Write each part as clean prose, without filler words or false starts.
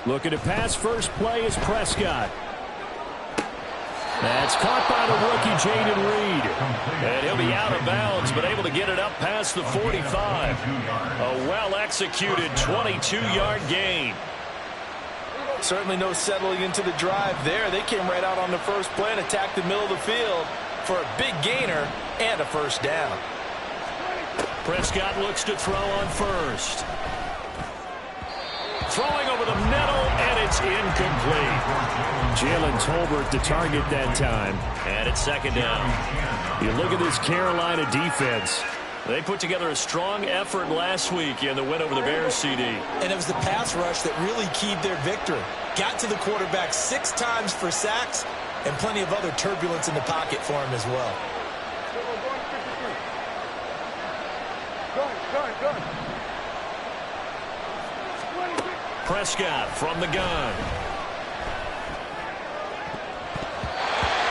Looking to pass first play is Prescott. That's caught by the rookie, Jaden Reed. And he'll be out of bounds, but able to get it up past the 45. A well-executed 22-yard gain. Certainly no settling into the drive there. They came right out on the first play and attacked the middle of the field for a big gainer and a first down. Prescott looks to throw on first. Throwing over the middle, and it's incomplete. Jalen Tolbert the target that time. And it's second down. You look at this Carolina defense. They put together a strong effort last week in the win over the Bears, CD. And it was the pass rush that really keyed their victory. Got to the quarterback 6 times for sacks, and plenty of other turbulence in the pocket for him as well. Prescott from the gun.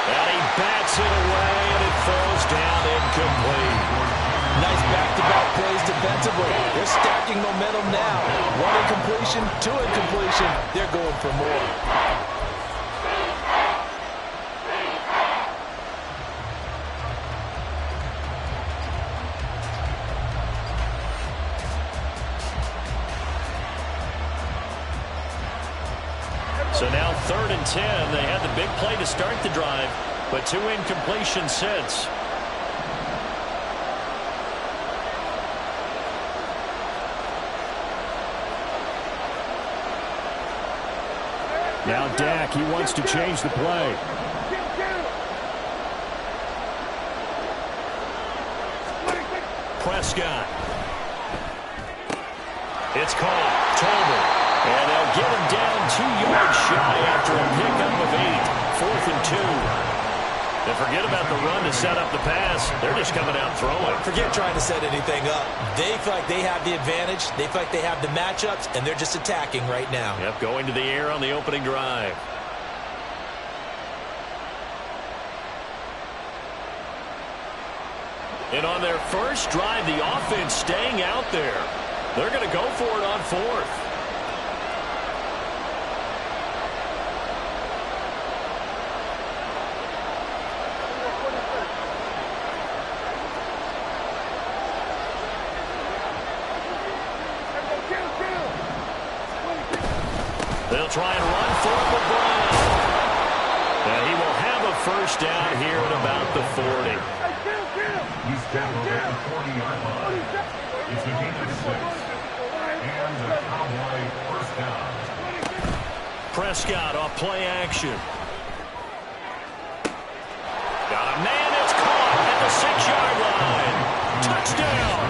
And he bats it away, and it falls down incomplete. Nice back-to-back plays defensively. They're stacking momentum now. 1 incompletion, 2 incompletion. They're going for more. So now 3rd and 10. They had the big play to start the drive, but 2 incompletions since. Now Dak, he wants to change the play. Prescott. It's caught. Tolbert. And they'll get him down 2 yards shy after a pickup of 8. 4th and 2. And forget about the run to set up the pass. They're just coming out throwing. Forget trying to set anything up. They feel like they have the advantage. They feel like they have the matchups, and they're just attacking right now. Yep, going to the air on the opening drive. And on their first drive, the offense staying out there. They're going to go for it on 4th. They'll try and run for LeBron. And he will have a first down here at about the 40. He's tackled at the 40-yard line. It's a gain of 6. And a Cowboy first down. Prescott off play action. Got a man that's caught at the 6-yard line. Touchdown.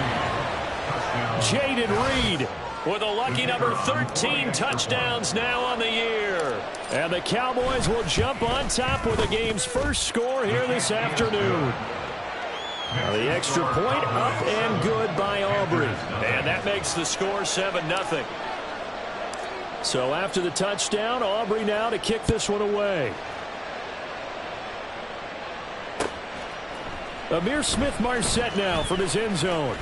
Jaden Reed with a lucky number 13 touchdowns now on the year. And the Cowboys will jump on top with the game's first score here this afternoon. Now the extra point up and good by Aubrey. And that makes the score 7-0. So after the touchdown, Aubrey now to kick this one away. Amir Smith-Marset now from his end zone.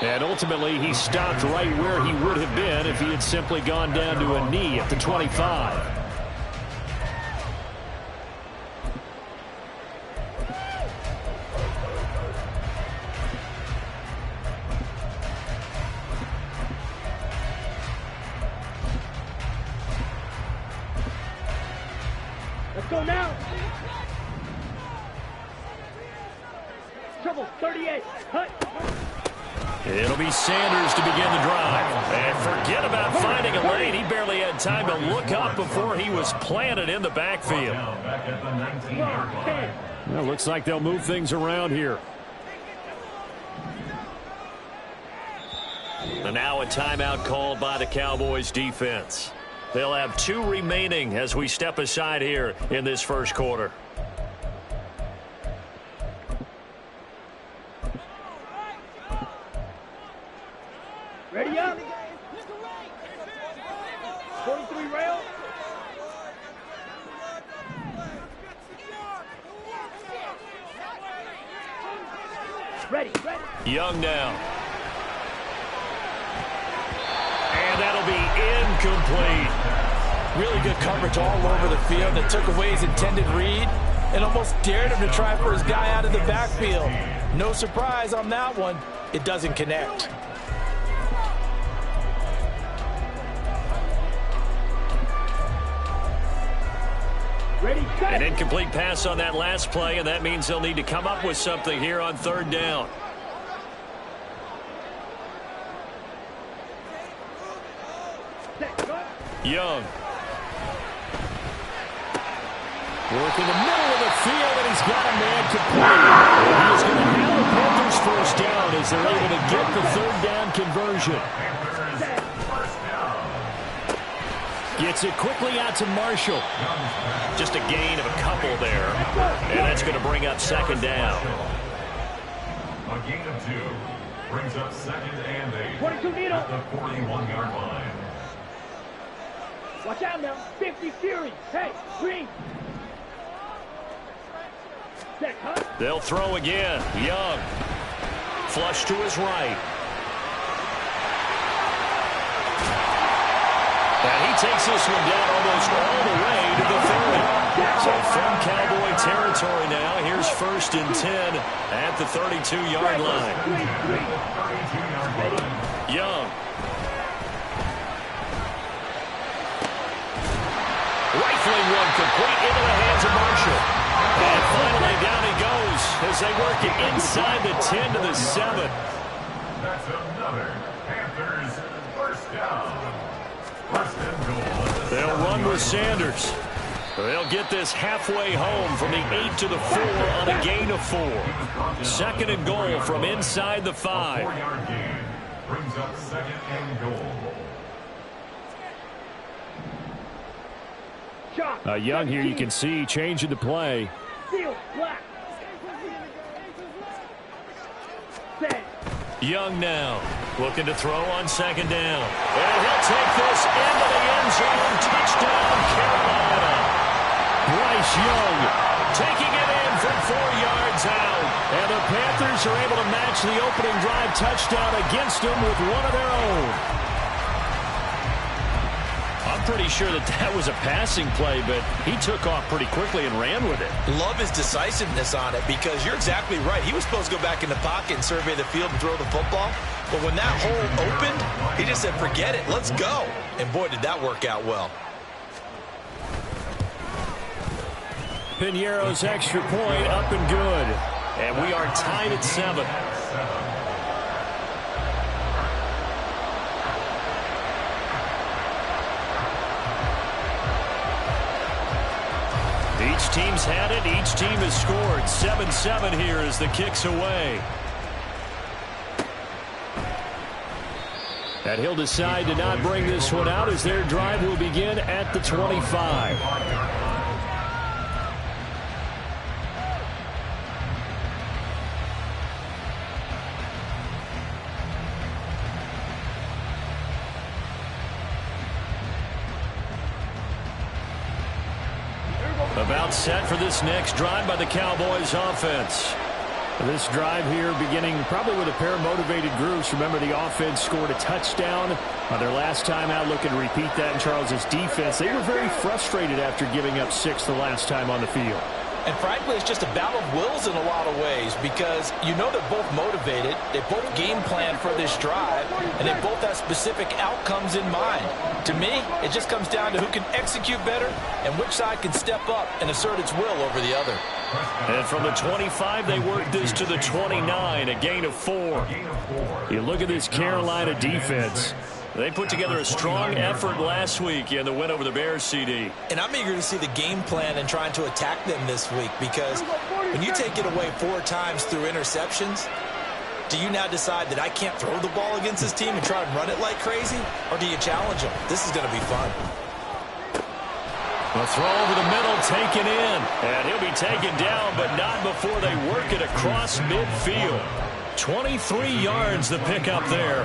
And ultimately, he stopped right where he would have been if he had simply gone down to a knee at the 25. Let's go now. Trouble, 38. Cut. It'll be Sanders to begin the drive. And forget about finding a lane. He barely had time to look up before he was planted in the backfield. Well, looks like they'll move things around here. And now a timeout called by the Cowboys defense. They'll have 2 remaining as we step aside here in this first quarter. Ready up. 43 rail. Ready. Young now. And that'll be incomplete. Really good coverage all over the field that took away his intended read and almost dared him to try for his guy out of the backfield. No surprise on that one. It doesn't connect. Ready, set. An incomplete pass on that last play, and that means they'll need to come up with something here on third down. Set, go. Young. Work in the middle of the field, and he's got a man complete. And he's going to have the Panthers first down as they're able to get the third down conversion. Gets it quickly out to Marshall. Just a gain of a couple there. And that's going to bring up second down. A gain of 2 brings up second and 8 22 needle. at the 41-yard line. Watch out now. 50 Fury. Hey, green. Set, huh? They'll throw again. Young. Flush to his right. And he takes this one down almost all the way to the 30. So from Cowboy territory now, here's 1st and 10 at the 32-yard line. Young. Rifling one complete into the hands of Marshall. And finally down he goes as they work it inside the 10 to the 7. That's another Panthers first down. First and goal. They'll run with Sanders. They'll get this halfway home from the 8 to the 4 on a gain of 4. 2nd and goal from inside the 5. 4-yard gain brings up second and goal. Shot. Young here, you can see changing the play. Seal, black. Set. Young now looking to throw on 2nd down. And he'll take this into the end zone. Touchdown, Carolina. Bryce Young taking it in from 4 yards out. And the Panthers are able to match the opening drive touchdown against them with one of their own. I'm pretty sure that was a passing play, but he took off pretty quickly and ran with it. Love his decisiveness on it because you're exactly right. He was supposed to go back in the pocket and survey the field and throw the football. But when that hole opened, he just said, forget it, let's go. And boy, did that work out well. Piñeiro's extra point up and good. And we are tied at 7. Each team's had it. Each team has scored. 7-7 here as the kick's away. And he'll decide to not bring this one out as their drive will begin at the 25. About set for this next drive by the Cowboys offense. This drive here beginning probably with a pair of motivated groups. Remember, the offense scored a touchdown on their last time out. Looking to repeat that in Charles's defense. They were very frustrated after giving up 6 the last time on the field. And frankly, it's just a battle of wills in a lot of ways because you know they're both motivated, they both game plan for this drive, and they both have specific outcomes in mind. To me, it just comes down to who can execute better and which side can step up and assert its will over the other. And from the 25, they work this to the 29, a gain of 4. You look at this Carolina defense. They put together a strong effort last week in the win over the Bears, CD. And I'm eager to see the game plan and trying to attack them this week because when you take it away 4 times through interceptions, do you now decide that I can't throw the ball against this team and try and run it like crazy? Or do you challenge them? This is going to be fun. A throw over the middle, taken in. And he'll be taken down, but not before they work it across midfield. 23 yards the pickup there.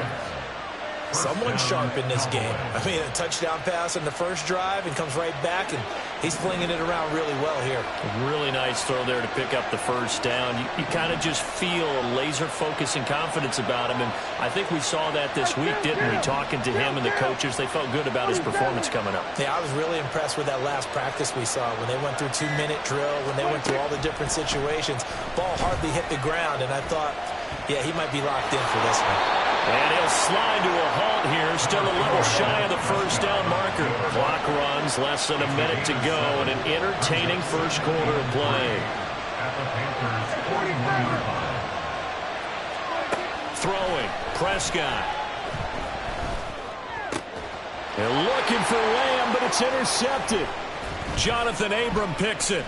Someone sharp in this game. I mean, a touchdown pass in the first drive and comes right back, and he's flinging it around really well here. A really nice throw there to pick up the first down. You kind of just feel a laser focus and confidence about him, and I think we saw that this week, didn't we? Talking to him and the coaches, they felt good about his performance coming up. Yeah, I was really impressed with that last practice we saw when they went through 2-minute drill, when they went through all the different situations. Ball hardly hit the ground, and I thought, yeah, he might be locked in for this one. And he'll slide to a halt here, still a little shy of the first down marker. Clock runs, less than a minute to go, and an entertaining first quarter of play. Throwing, Prescott. They're looking for Lamb, but it's intercepted. Jonathan Abram picks it.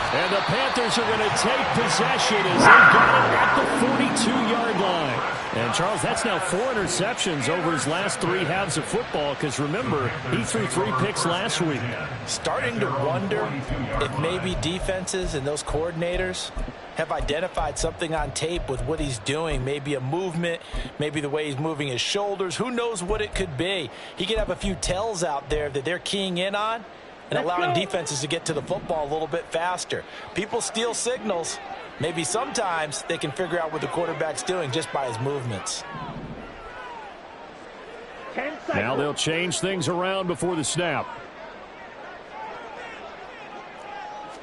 And the Panthers are going to take possession as they got it at the 42-yard line. And, Charles, that's now 4 interceptions over his last 3 halves of football because, remember, he threw 3 picks last week. Starting to wonder if maybe defenses and those coordinators have identified something on tape with what he's doing. Maybe a movement, maybe the way he's moving his shoulders. Who knows what it could be? He could have a few tells out there that they're keying in on and allowing defenses to get to the football a little bit faster. People steal signals. Maybe sometimes they can figure out what the quarterback's doing just by his movements. Now they'll change things around before the snap.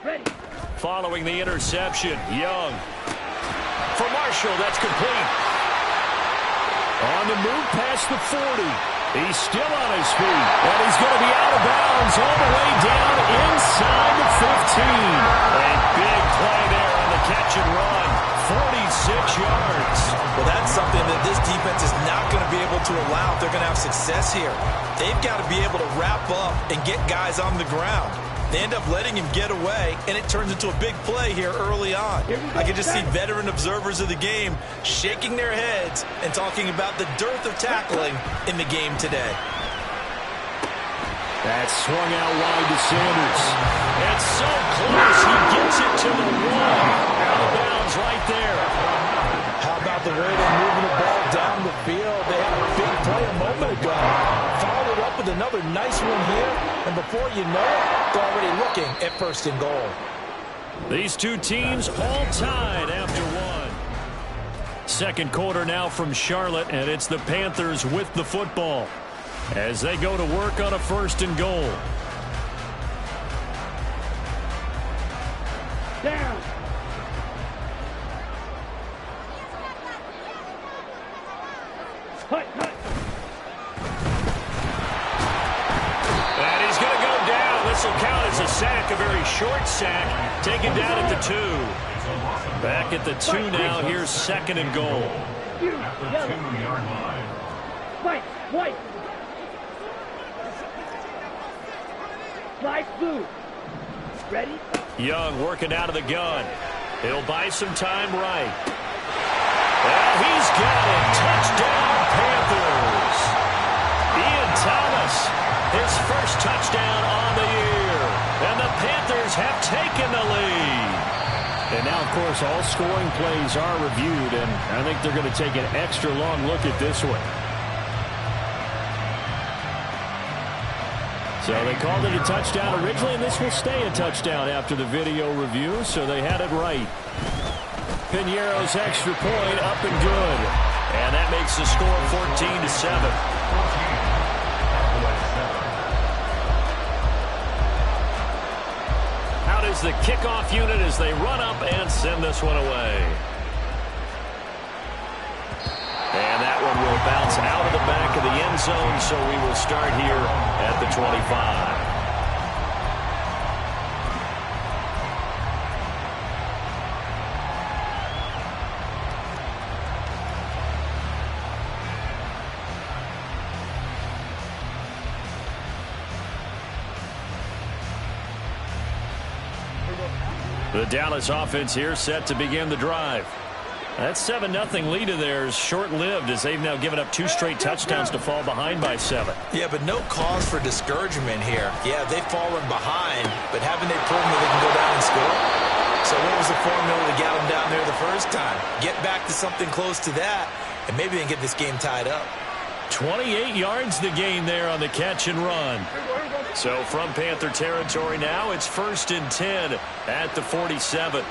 Ready. Following the interception, Young. For Marshall, that's complete. On the move past the 40. He's still on his feet, and he's going to be out of bounds all the way down inside the 15. A big play there on the catch and run, 46 yards. Well, that's something that this defense is not going to be able to allow if they're going to have success here. They've got to be able to wrap up and get guys on the ground. They end up letting him get away, and it turns into a big play here early on. I can just see veteran observers of the game shaking their heads and talking about the dearth of tackling in the game today. That swung out wide to Sanders. It's so close, he gets it to the 1. Out of bounds right there. How about the way they're moving the ball down the field? They had a big play a moment ago. Followed up with another nice one here, and before you know it, they're already looking at 1st and goal. These two teams all tied after 1. Second quarter now from Charlotte, and it's the Panthers with the football as they go to work on a 1st and goal. Down. Hut, hut. And he's going to go down. This will count as a sack, a very short sack, taken down at the 2. Back at the 2 now. Here's 2nd and goal. At the 2-yard line. Fight, white. Slide blue. Ready? Young working out of the gun. He'll buy some time right. And he's got it. Touchdown, Panthers. Ian Thomas, his first touchdown on the year. And the Panthers have taken the lead. And now, of course, all scoring plays are reviewed, and I think they're going to take an extra long look at this one. So they called it a touchdown originally, and this will stay a touchdown after the video review, so they had it right. Piñeiro's extra point up and good. And that makes the score 14-7. Out is the kickoff unit as they run up and send this one away. And that one will bounce out of the back of the end zone, so we will start here at the 25. The Dallas offense here set to begin the drive. That 7-0 lead of theirs short-lived as they've now given up 2 straight touchdowns to fall behind by 7. Yeah, but no cause for discouragement here. Yeah, they've fallen behind, but haven't they proven that they can go down and score? So what was the formula to get them down there the first time? Get back to something close to that, and maybe they can get this game tied up. 28 yards the gain there on the catch and run. So from Panther territory now, it's 1st and 10 at the 47.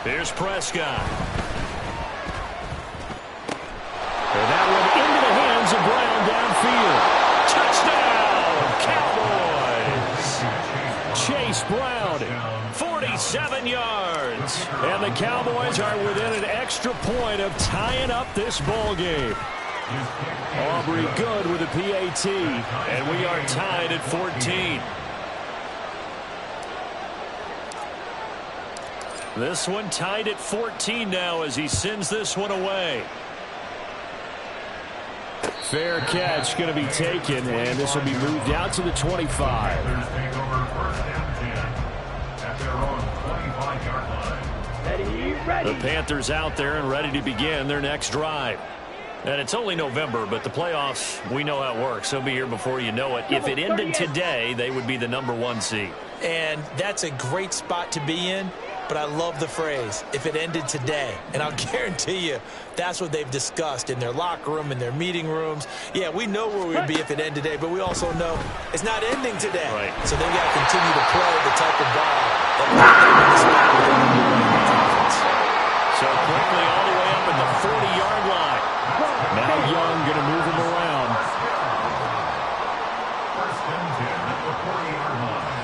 Here's Prescott. And that one into the hands of Brown downfield. Touchdown, Cowboys! Chase Brown, 47 yards. And the Cowboys are within an extra point of tying up this ball game. Aubrey good with a PAT. And we are tied at 14. This one tied at 14 now as he sends this one away. Fair catch going to be taken, and this will be moved out to the 25. Ready. The Panthers out there and ready to begin their next drive. And it's only November, but the playoffs, we know how it works. They'll be here before you know it. If it ended today, they would be the #1 seed. And that's a great spot to be in. But I love the phrase, if it ended today. And I'll guarantee you, that's what they've discussed in their locker room, in their meeting rooms. Yeah, we know where we'd be if it ended today, but we also know it's not ending today. Right. So they've got to continue to play the type of ball that will put them in the spot with their defense. So quickly all the way up at the 40-yard line. Now Young going to move him around. First and 10 at the 40-yard line.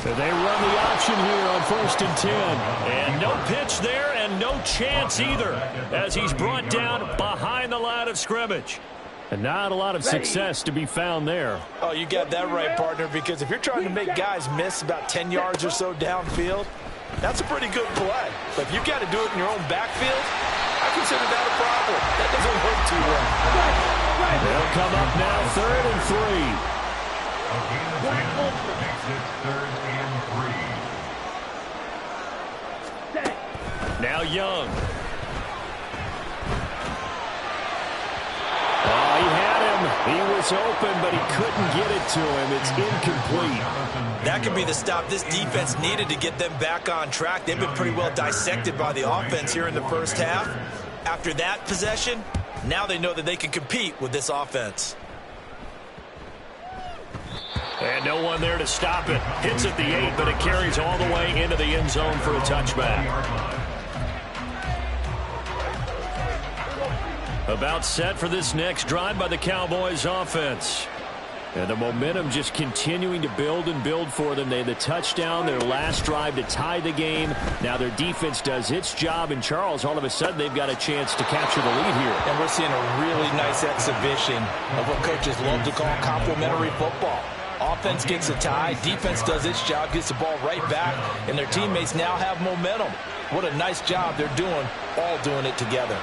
They run the option here on 1st and 10. And no pitch there and no chance either as he's brought down behind the line of scrimmage. And not a lot of success to be found there. Oh, you got that right, partner, because if you're trying to make guys miss about 10 yards or so downfield, that's a pretty good play. But if you've got to do it in your own backfield, I consider that a problem. That doesn't work too well. They'll come up now 3rd and 3. Makes it 3rd and 3. Now Young. Oh, he had him. He was open, but he couldn't get it to him. It's incomplete. That could be the stop this defense needed to get them back on track. They've been pretty well dissected by the offense here in the first half. After that possession, now they know that they can compete with this offense. And no one there to stop it. Hits at the 8, but it carries all the way into the end zone for a touchback. About set for this next drive by the Cowboys offense. And the momentum just continuing to build and build for them. They had the touchdown, their last drive to tie the game. Now their defense does its job, and Charles, all of a sudden, they've got a chance to capture the lead here. And we're seeing a really nice exhibition of what coaches love to call complementary football. Offense gets a tie, defense does its job, gets the ball right back, and their teammates now have momentum. What a nice job they're doing, all doing it together.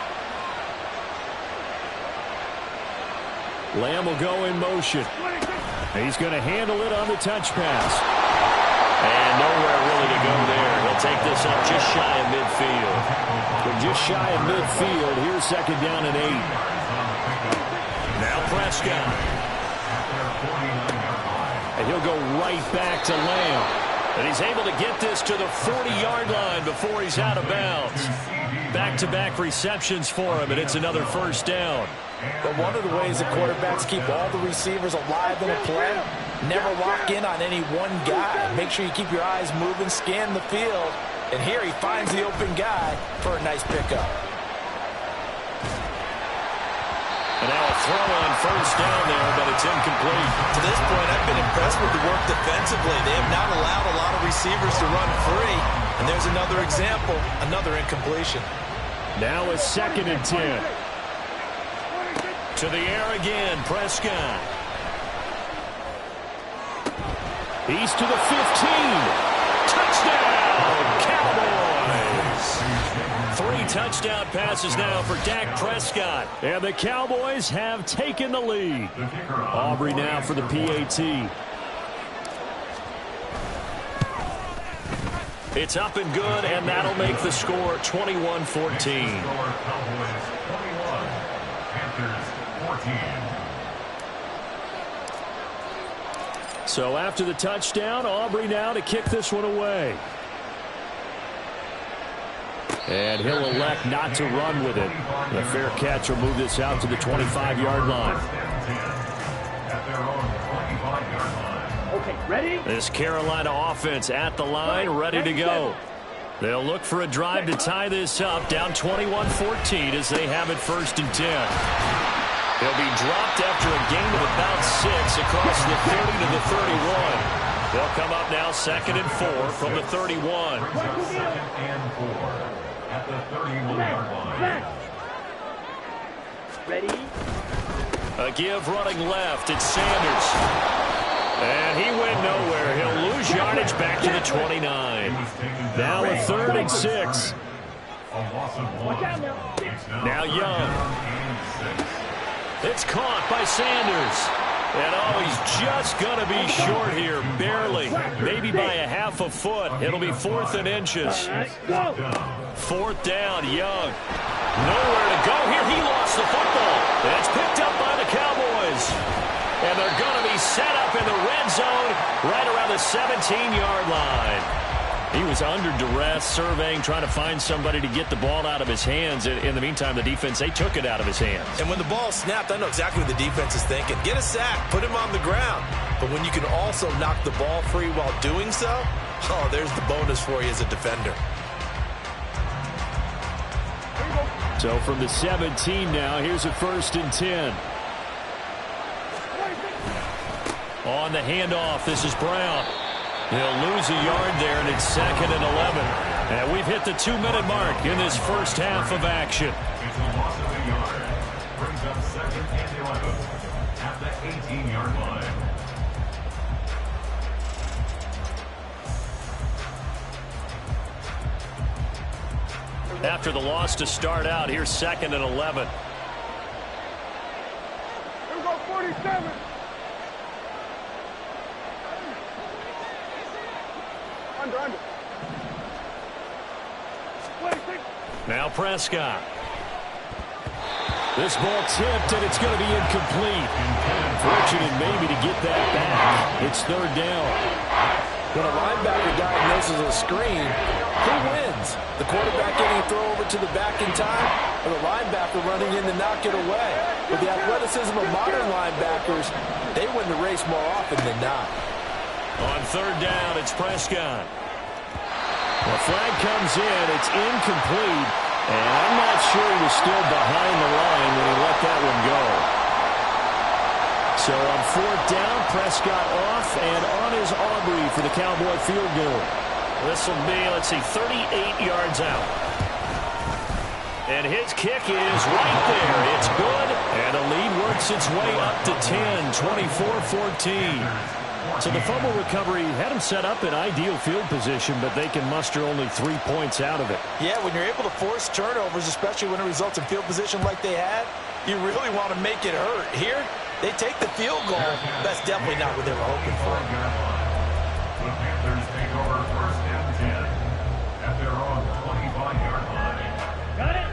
Lamb will go in motion. He's going to handle it on the touch pass. And nowhere really to go there. He'll take this up just shy of midfield. But just shy of midfield, here's 2nd down and 8. Now Prescott. And he'll go right back to Lamb. And he's able to get this to the 40-yard line before he's out of bounds. Back-to-back receptions for him, and it's another 1st down. But one of the ways that quarterbacks keep all the receivers alive in a play, never lock in on any one guy. Make sure you keep your eyes moving, scan the field, and here he finds the open guy for a nice pickup. And now a throw on 1st down there, but it's incomplete. To this point, I've been impressed with the work defensively. They have not allowed a lot of receivers to run free. And there's another example, another incompletion. Now a 2nd and 10. To the air again, Prescott. He's to the 15. Touchdown, Cowboys! 3 touchdown passes now for Dak Prescott. And the Cowboys have taken the lead. Aubrey now for the PAT. It's up and good, and that'll make the score 21-14. Cowboys 21, Panthers 14. So after the touchdown, Aubrey now to kick this one away. And he'll elect not to run with it. The fair catch will move this out to the 25-yard line. At their own 25-yard line. Okay, ready? This Carolina offense at the line, ready to go. They'll look for a drive to tie this up, down 21-14 as they have it 1st and 10. They'll be dropped after a gain of about 6 across the 30 to the 31. They'll come up now 2nd and 4 from the 31. Brings up 2nd and 4 at the 31-yard line. Ready? A give running left. It's Sanders. And he went nowhere. He'll lose yardage back to the 29. Now a 3rd and 6. A loss of 1. Now Young. It's caught by Sanders. And he's just going to be short here, barely. Maybe by a half a foot. It'll be 4th and inches. 4th down, Young. Nowhere to go here. He lost the football. And it's picked up by the Cowboys. And they're going to be set up in the red zone right around the 17-yard line. He was under duress, surveying, trying to find somebody to get the ball out of his hands. In the meantime, the defense, they took it out of his hands. And when the ball snapped, I know exactly what the defense is thinking. Get a sack, put him on the ground. But when you can also knock the ball free while doing so, oh, there's the bonus for you as a defender. So from the 17 now, here's a 1st and 10. On the handoff, this is Brown. He'll lose a yard there, and it's 2nd and 11. And we've hit the 2-minute mark in this first half of action. It's a loss of a yard. Brings up 2nd and 11 at the 18-yard line. After the loss to start out, here's 2nd and 11. Here we go, 47. Under. Now Prescott. This ball tipped, and it's going to be incomplete. Fortunate maybe to get that back. It's 3rd down. When a linebacker diagnoses a screen, who wins? The quarterback getting a throw over to the back in time, or the linebacker running in to knock it away? With the athleticism of modern linebackers, they win the race more often than not. On 3rd down, it's Prescott. The flag comes in. It's incomplete. And I'm not sure he was still behind the line when he let that one go. So on 4th down, Prescott off, and on is Aubrey for the Cowboy field goal. This will be, 38 yards out. And his kick is right there. It's good. And the lead works its way up to 10, 24-14. So the fumble recovery had him set up in ideal field position, but they can muster only 3 points out of it. Yeah, when you're able to force turnovers, especially when it results in field position like they had, you really want to make it hurt. Here, they take the field goal. That's definitely not what they were hoping for. The Panthers take over 1st and 10 at their own 25-yard line. Got it?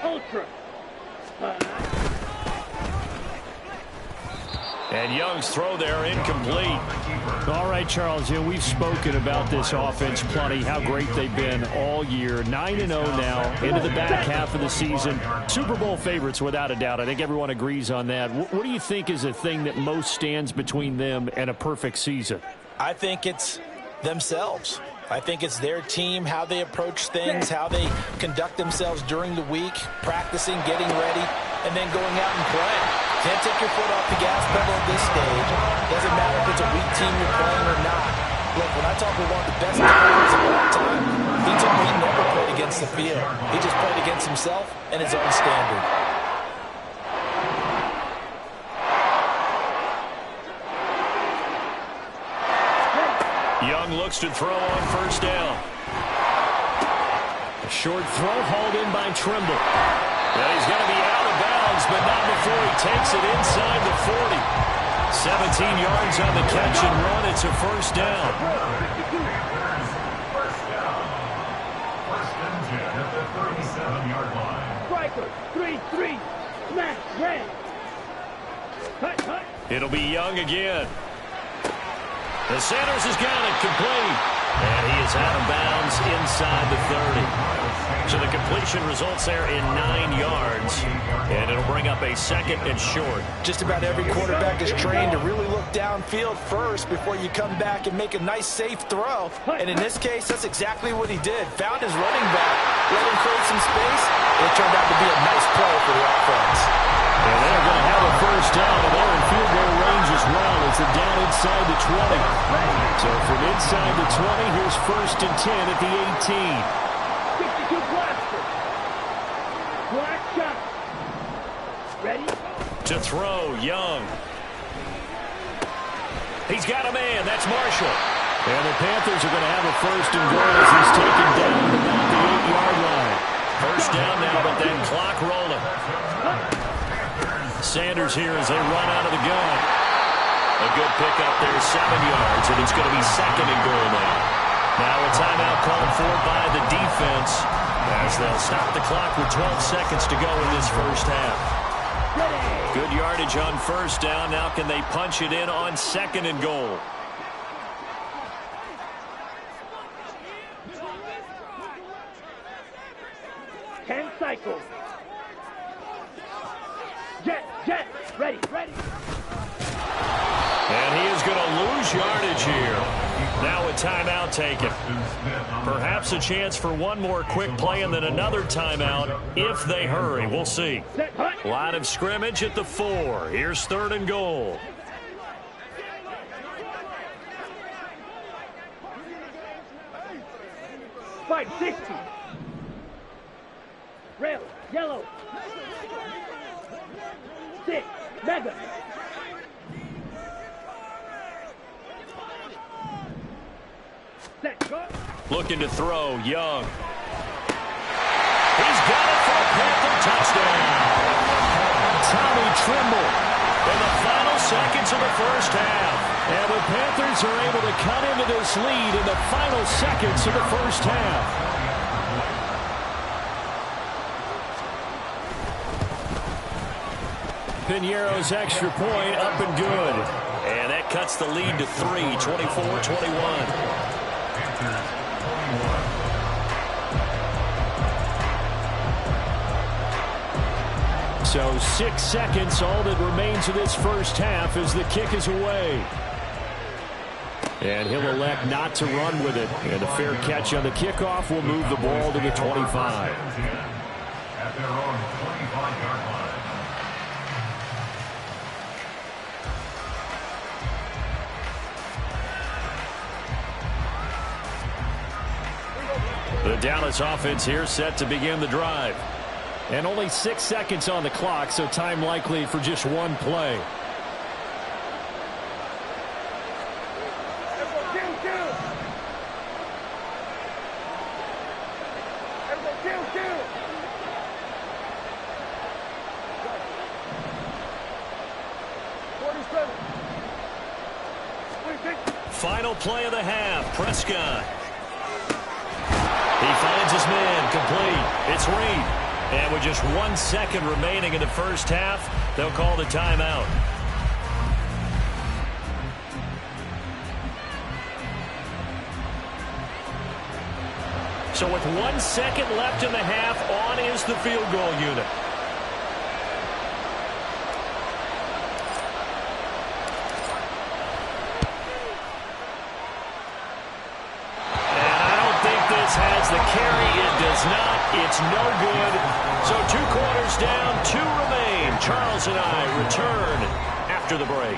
Hold true. And Young's throw there incomplete. All right, Charles, we've spoken about this offense plenty, how great they've been all year. 9-0 now, into the back half of the season. Super Bowl favorites, without a doubt. I think everyone agrees on that. What do you think is the thing that most stands between them and a perfect season? I think it's themselves. I think it's their team, how they approach things, how they conduct themselves during the week, practicing, getting ready, and then going out and playing. Can't take your foot off the gas pedal at this stage. Doesn't matter if it's a weak team you're playing or not. Look, when I talk with one of the best players of all time, he told me he never played against the field. He just played against himself and his own standard. Young looks to throw on 1st down. A short throw hauled in by Trimble. And he's going to be out of bounds, but not before he takes it inside the 40. 17 yards on the catch and run. It's a first down. First down. First and 10 at the 37-yard line. Striker, 3-3. Smash, red. Cut. It'll be Young again. The Sanders has got it complete. And he is out of bounds inside the 30. So the completion results there in 9 yards. And it'll bring up a second and short. Just about every quarterback is trained to really look downfield first before you come back and make a nice, safe throw. And in this case, that's exactly what he did. Found his running back, let him create some space. It turned out to be a nice play for the offense. And they're going to have a first down, and they're in field goal range as well as they're down inside the 20. So from inside the 20, here's first and 10 at the 18. 62 blaster. Black shot. Ready? To throw, Young. He's got a man. That's Marshall. And the Panthers are going to have a first and goal as he's taken down about the 8-yard line. First down now, but then clock rolling. Sanders here as they run out of the gun. A good pickup there, 7 yards, and it's going to be second and goal now. Now a timeout called for by the defense as they'll stop the clock with 12 seconds to go in this first half. Good yardage on first down. Now can they punch it in on second and goal? Ten cycles. Jet, ready. And he is going to lose yardage here. Now a timeout taken. Perhaps a chance for one more quick play and then another timeout if they hurry. We'll see. Line of scrimmage at the 4. Here's third and goal. Five, 60. Rail, yellow. 6, mega. Set, go. Looking to throw, Young. He's got it for a Panther touchdown. Tommy Trimble. In the final seconds of the first half. And the Panthers are able to cut into this lead in the final seconds of the first half. Piñeiro's extra point up and good. And that cuts the lead to 3, 24-21. So 6 seconds, all that remains of this first half as the kick is away. And he'll elect not to run with it. And a fair catch on the kickoff will move the ball to the 25. At their own 25-yard line. The Dallas offense here set to begin the drive. And only 6 seconds on the clock, so time likely for just one play. Final play of the half, Prescott. He finds his man, complete. It's Reed. And with just 1 second remaining in the first half, they'll call the timeout. So with 1 second left in the half, on is the field goal unit. Has the carry. It does not. It's no good. So 2 quarters down, 2 remain. Charles and I return after the break.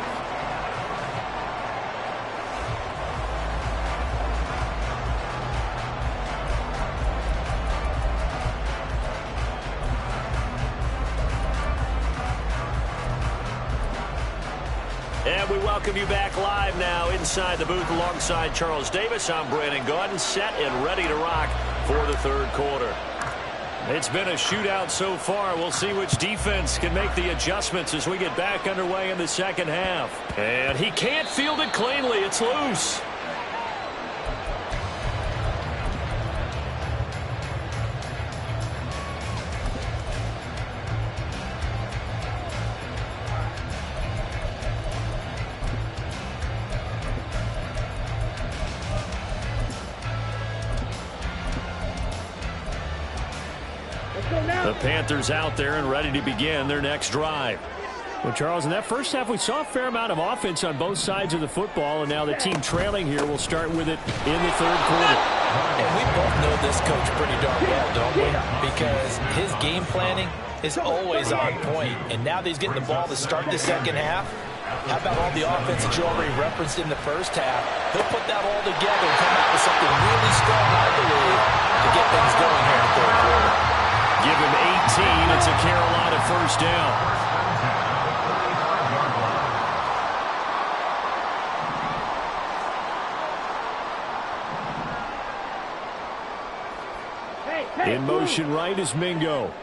And we welcome you back live now inside the booth alongside Charles Davis. I'm Brandon Gaudin, set and ready to rock for the third quarter. It's been a shootout so far. We'll see which defense can make the adjustments as we get back underway in the second half. And he can't field it cleanly. It's loose. The Panthers out there and ready to begin their next drive. Well, Charles, in that first half, we saw a fair amount of offense on both sides of the football, and now the team trailing here will start with it in the third quarter. And we both know this coach pretty darn well, don't we? Because his game planning is always on point. And now that he's getting the ball to start the second half, how about all the offense that you already referenced in the first half? He'll put that all together and come out with something really strong, I believe, to get things going here in the third quarter. Give him 18. It's a Carolina first down. In motion right is Mingo.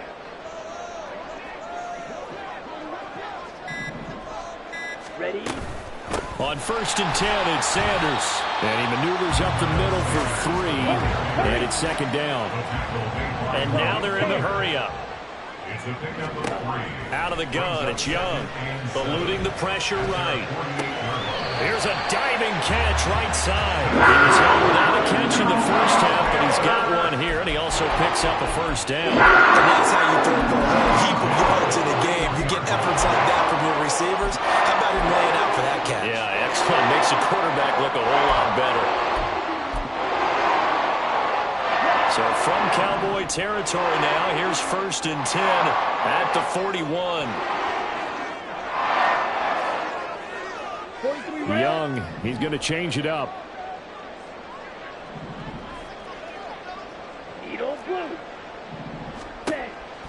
Ready? On 1st and 10, it's Sanders. And he maneuvers up the middle for 3. And it's second down. And now they're in the hurry-up. It's a pickup of 3. Out of the gun, it's Young. Eluding the pressure right. Here's a diving catch right side. He was held without a catch in the first half, but he's got one here, and he also picks up a first down. And that's how you throw the whole heap of yards in a game. You get efforts like that from your receivers. How about him laying out for that catch? Yeah, excellent. Makes the quarterback look a whole lot better. So from Cowboy territory now, here's 1st and 10 at the 41. Young, he's going to change it up.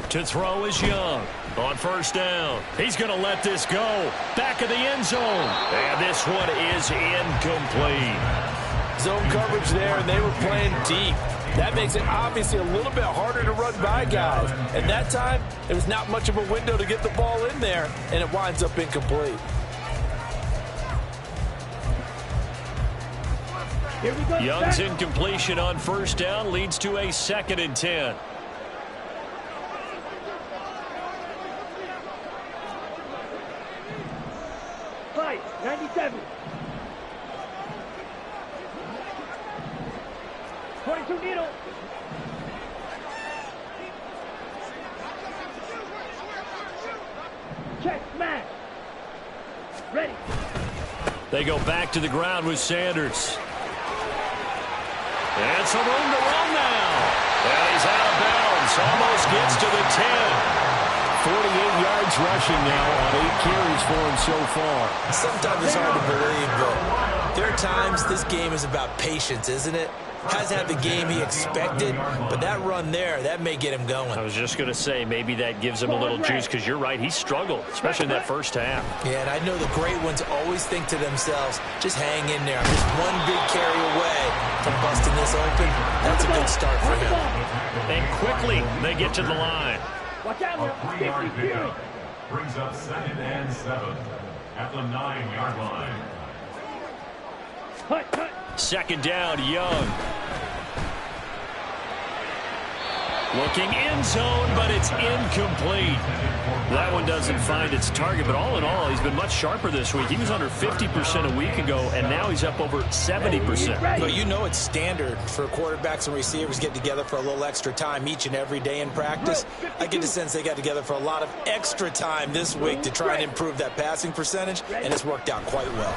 To throw is Young. On 1st down, he's going to let this go. Back of the end zone. And this one is incomplete. Zone coverage there, and they were playing deep. That makes it obviously a little bit harder to run by guys. And that time, there was not much of a window to get the ball in there, and it winds up incomplete. Young's incompletion on 1st down leads to a 2nd and 10. Fight, 97. 22 needle. Check, smash. Ready. They go back to the ground with Sanders. And some room to run now. And he's out of bounds. Almost gets to the 10. 48 yards rushing now on 8 carries for him so far. Sometimes it's hard to believe, but there are times this game is about patience, isn't it? Hasn't had the game he expected, but that run there, that may get him going. I was just going to say, maybe that gives him a little juice, because you're right, he struggled, especially in that first half. Yeah, and I know the great ones always think to themselves, just hang in there. I'm just one big carry away from busting this open. That's a good start for him. And quickly, they get to the line. Watch out, A 3-yard pickup brings up 2nd and 7 at the 9-yard line. Cut, cut. 2nd down, Young. Looking end zone, but it's incomplete. That one doesn't find its target, but all in all, he's been much sharper this week. He was under 50% a week ago, and now he's up over 70%. But you know it's standard for quarterbacks and receivers get together for a little extra time each and every day in practice. I get the sense they got together for a lot of extra time this week to try and improve that passing percentage, and it's worked out quite well.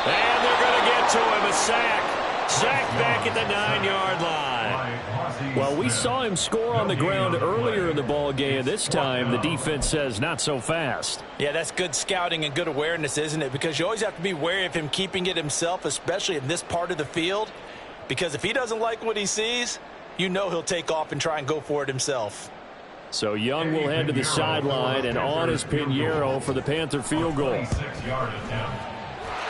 And they're going to get to him, a sack. Sack back at the 9-yard line. Well, we saw him score on the ground earlier in the ball game. This time, the defense says not so fast. Yeah, that's good scouting and good awareness, isn't it? Because you always have to be wary of him keeping it himself, especially in this part of the field. Because if he doesn't like what he sees, you know he'll take off and try and go for it himself. So Young will head to the sideline, and on is Pinheiro for the Panther field goal. 26-yard attempt.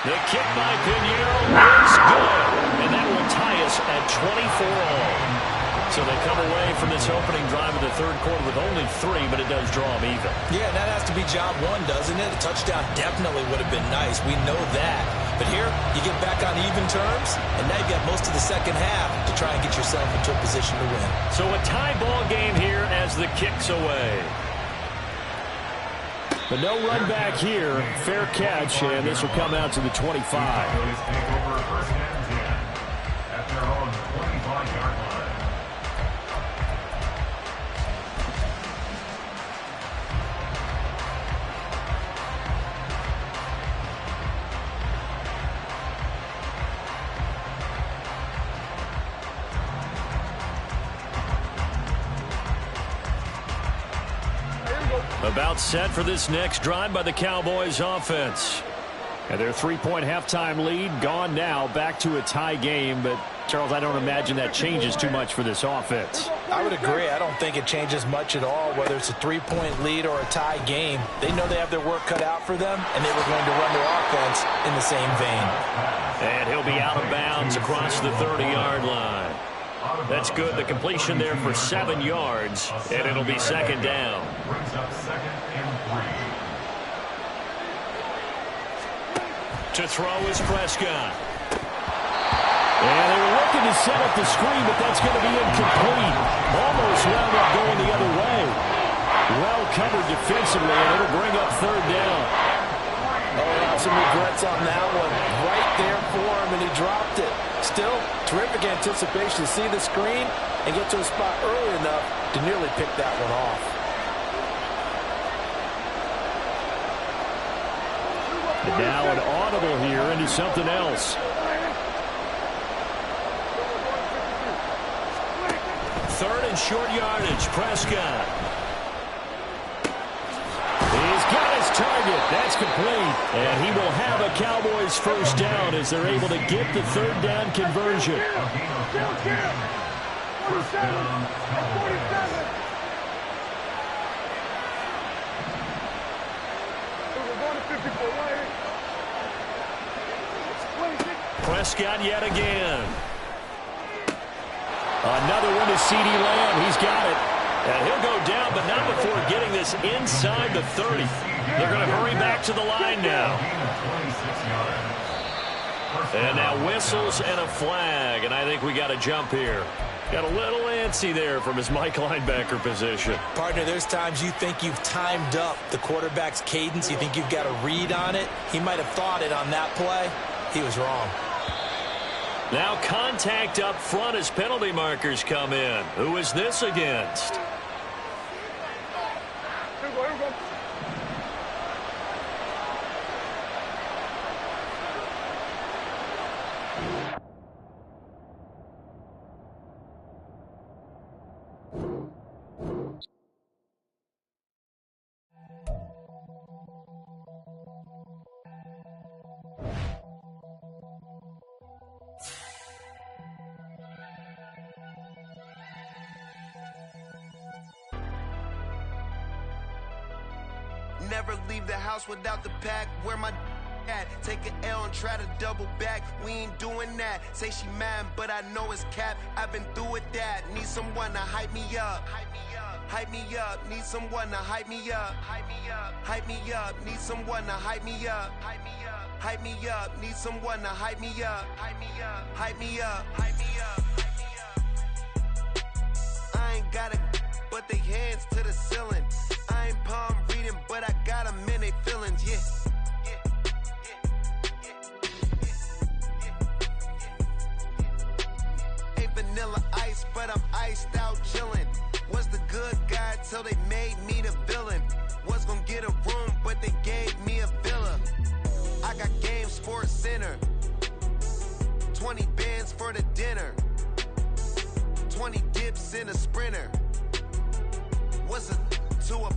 The kick by Pinheiro is good. And that one tie us at 24 all. So they come away from this opening drive of the third quarter with only 3, but it does draw them even. Yeah, that has to be job one, doesn't it? A touchdown definitely would have been nice. We know that. But here, you get back on even terms, and now you've got most of the second half to try and get yourself into a position to win. So a tie ball game here as the kick's away. But no run back here. Fair catch, and this will come out to the 25. Take over first and 10 at their own 25-yard line. About set for this next drive by the Cowboys offense. And their 3-point halftime lead gone now, back to a tie game. But, Charles, I don't imagine that changes too much for this offense. I would agree. I don't think it changes much at all, whether it's a 3-point lead or a tie game. They know they have their work cut out for them, and they were going to run their offense in the same vein. And he'll be out of bounds across the 30-yard line. That's good. The completion there for 7 yards, and it'll be second down. Brings up second and 3. To throw is Prescott. And they were looking to set up the screen, but that's going to be incomplete. Almost wound up going the other way. Well covered defensively, and it'll bring up third down. Oh, some regrets on that one. Right there for him, and he dropped it. Still, terrific anticipation to see the screen and get to a spot early enough to nearly pick that one off. And now an audible here into something else. Third and short yardage, Prescott. He's got his target. That's complete. And he will have a Cowboys first down as they're able to get the third down conversion. First down, Cowboys. Prescott yet again. Another one to CeeDee Lamb. He's got it. And he'll go down, but not before getting this inside the 30. They're going to hurry back to the line now. And now whistles and a flag, and I think we got a jump here. Got a little antsy there from his Mike linebacker position. Partner, there's times you think you've timed up the quarterback's cadence. You think you've got a read on it. He might have thought it on that play. He was wrong. Now contact up front as penalty markers come in. Who is this against? Never leave the house without the pack. Where my at? Take an L and try to double back. We ain't doing that. Say she mad, but I know it's cap. I've been through with that. Need someone to hype me up. Hype me up. Hype me up. Need someone to hype me up. Hype me up. Hype me up. Need someone to hype me up. Hype me up. Hype me up. Need someone to hype me up. Hype me up. Hype me up. Hype me up. Hype me up. I ain't got it, but they hands to the ceiling. I ain't palm reading, but I got them in they feelings, yeah. Ain't vanilla ice, but I'm iced out chillin'. Was the good guy till they made me the villain. Was gonna get a room, but they gave me a villa. I got game Sports Center. 20 bands for the dinner. 20 dips in a Sprinter. What's a two up?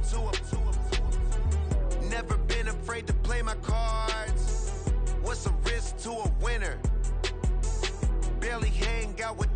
Never been afraid to play my cards. What's a risk to a winner? Barely hang out with